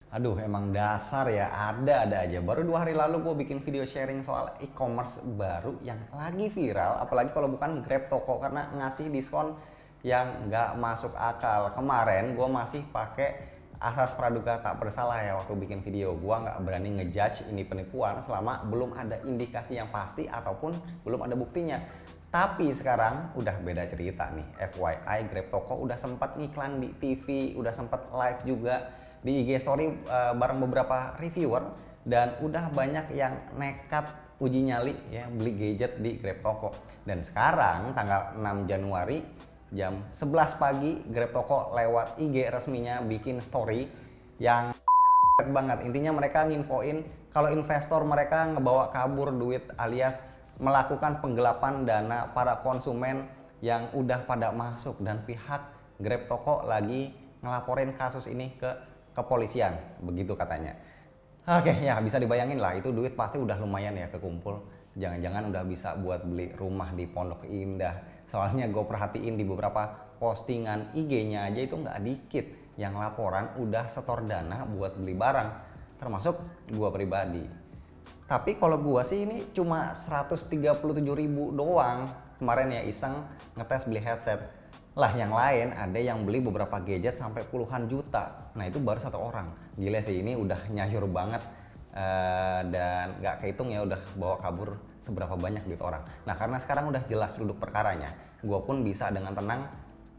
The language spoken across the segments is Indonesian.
Aduh, emang dasar ya, ada aja. Baru 2 hari lalu gue bikin video sharing soal e-commerce baru yang lagi viral, apalagi kalau bukan Grab Toko karena ngasih diskon yang nggak masuk akal. Kemarin gue masih pakai asas praduga tak bersalah ya waktu bikin video. Gue nggak berani ngejudge ini penipuan selama belum ada indikasi yang pasti ataupun belum ada buktinya. Tapi sekarang udah beda cerita nih. FYI, Grab Toko udah sempat ngiklan di TV, udah sempat live juga di IG Story bareng beberapa reviewer, dan udah banyak yang nekat uji nyali ya beli gadget di Grab Toko. Dan sekarang tanggal 6 Januari jam 11 pagi Grab Toko lewat IG resminya bikin story yang banget. Intinya mereka nginfoin kalau investor mereka ngebawa kabur duit alias melakukan penggelapan dana para konsumen yang udah pada masuk, dan pihak Grab Toko lagi ngelaporin kasus ini ke kepolisian, begitu katanya. Oke, ya bisa dibayangin lah, itu duit pasti udah lumayan ya kekumpul. Jangan-jangan udah bisa buat beli rumah di Pondok Indah. Soalnya gue perhatiin di beberapa postingan IG-nya aja itu nggak dikit yang laporan udah setor dana buat beli barang, termasuk gue pribadi. Tapi kalau gue sih ini cuma 137.000 doang. Kemarin ya iseng ngetes beli headset. Lah yang lain ada yang beli beberapa gadget sampai puluhan juta. Nah itu baru 1 orang. Gila sih, ini udah nyayur banget. Dan nggak kehitung ya udah bawa kabur seberapa banyak duit orang. Nah karena sekarang udah jelas duduk perkaranya, gue pun bisa dengan tenang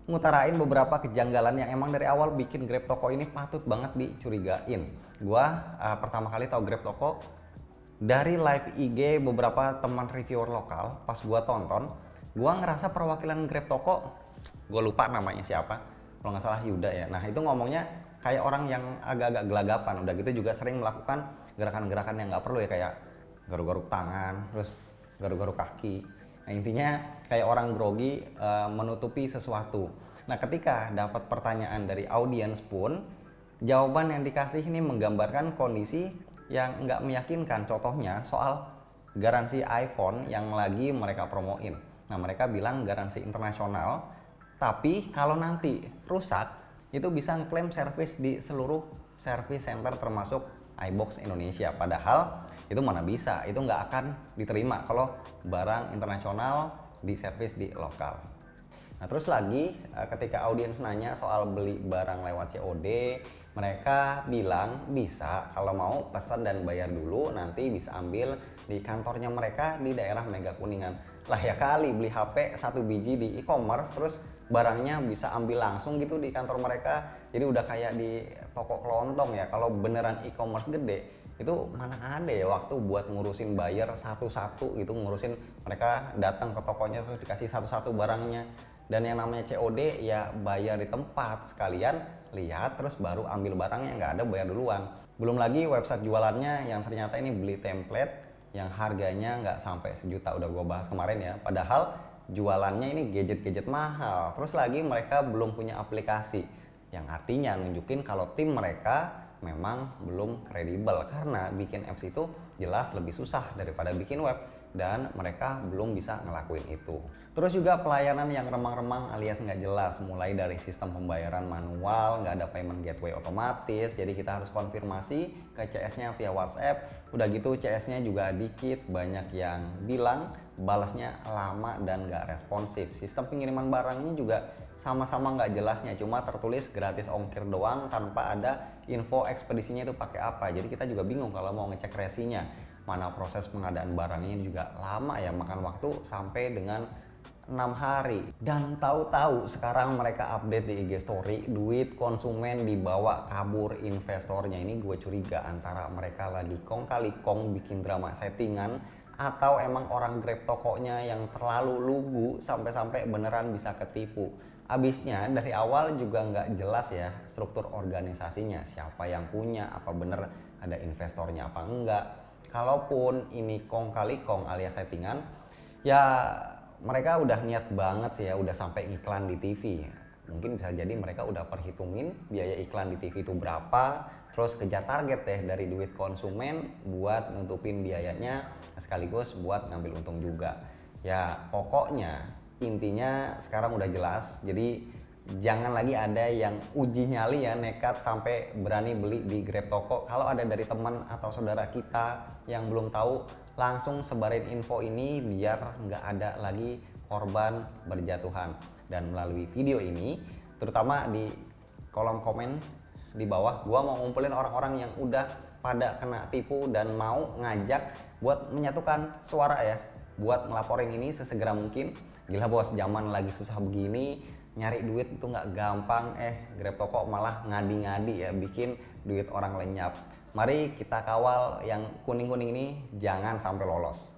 ngutarain beberapa kejanggalan yang emang dari awal bikin Grab Toko ini patut banget dicurigain. Gue pertama kali tahu Grab Toko dari live IG beberapa teman reviewer lokal. Pas gue tonton, gue ngerasa perwakilan Grab Toko, gue lupa namanya siapa, kalau nggak salah Yuda ya. Nah itu ngomongnya kayak orang yang agak-agak gelagapan. Udah gitu juga sering melakukan gerakan-gerakan yang nggak perlu ya, kayak garuk-garuk tangan, terus garuk-garuk kaki. Nah intinya kayak orang grogi menutupi sesuatu. Nah ketika dapat pertanyaan dari audiens pun, jawaban yang dikasih ini menggambarkan kondisi yang nggak meyakinkan. Contohnya soal garansi iPhone yang lagi mereka promoin. Nah mereka bilang garansi internasional, tapi kalau nanti rusak itu bisa ngeklaim servis di seluruh service center termasuk iBox Indonesia. Padahal itu mana bisa, itu nggak akan diterima kalau barang internasional di servis di lokal. Nah terus lagi ketika audiens nanya soal beli barang lewat COD, mereka bilang bisa kalau mau pesan dan bayar dulu, nanti bisa ambil di kantornya mereka di daerah Mega Kuningan. Lah ya kali, beli HP 1 biji di e-commerce terus barangnya bisa ambil langsung gitu di kantor mereka. Jadi udah kayak di toko kelontong ya. Kalau beneran e-commerce gede itu mana ada ya waktu buat ngurusin bayar satu-satu gitu, ngurusin mereka datang ke tokonya terus dikasih satu-satu barangnya. Dan yang namanya COD ya bayar di tempat, sekalian lihat terus baru ambil barangnya, nggak ada bayar duluan. Belum lagi website jualannya yang ternyata ini beli template yang harganya nggak sampai sejuta, udah gue bahas kemarin ya. Padahal jualannya ini gadget-gadget mahal. Terus lagi mereka belum punya aplikasi, yang artinya nunjukin kalau tim mereka memang belum kredibel, karena bikin apps itu jelas lebih susah daripada bikin web dan mereka belum bisa ngelakuin itu. Terus juga pelayanan yang remang-remang alias nggak jelas, mulai dari sistem pembayaran manual, nggak ada payment gateway otomatis, jadi kita harus konfirmasi ke CS-nya via WhatsApp. Udah gitu CS-nya juga dikit, banyak yang bilang balasnya lama dan nggak responsif. Sistem pengiriman barangnya juga sama-sama nggak jelasnya, cuma tertulis gratis ongkir doang tanpa ada info ekspedisinya itu pakai apa. Jadi kita juga bingung kalau mau ngecek resinya, mana proses pengadaan barangnya juga lama ya, makan waktu sampai dengan 6 hari. Dan tahu-tahu sekarang mereka update di IG Story, duit konsumen dibawa kabur investornya. Ini gue curiga antara mereka lagi kong kali kong bikin drama settingan, atau emang orang Grab tokonya yang terlalu lugu sampai-sampai beneran bisa ketipu. Abisnya dari awal juga nggak jelas ya struktur organisasinya, siapa yang punya, apa bener ada investornya apa enggak. Kalaupun ini kong kali kong alias settingan, ya mereka udah niat banget sih ya, udah sampai iklan di TV. Mungkin bisa jadi mereka udah perhitungin biaya iklan di TV itu berapa, terus kejar target deh dari duit konsumen buat nutupin biayanya, sekaligus buat ngambil untung juga. Ya pokoknya intinya sekarang udah jelas. Jadi jangan lagi ada yang uji nyali ya, nekat sampai berani beli di Grab Toko. Kalau ada dari teman atau saudara kita yang belum tahu, langsung sebarin info ini biar nggak ada lagi korban berjatuhan. Dan melalui video ini, terutama di kolom komen di bawah, gua mau ngumpulin orang-orang yang udah pada kena tipu dan mau ngajak buat menyatukan suara ya, buat ngelaporin ini sesegera mungkin. Gila bos, zaman lagi susah begini, nyari duit itu nggak gampang, Grab Toko malah ngadi-ngadi ya, bikin duit orang lenyap. Mari kita kawal yang kuning-kuning ini jangan sampai lolos.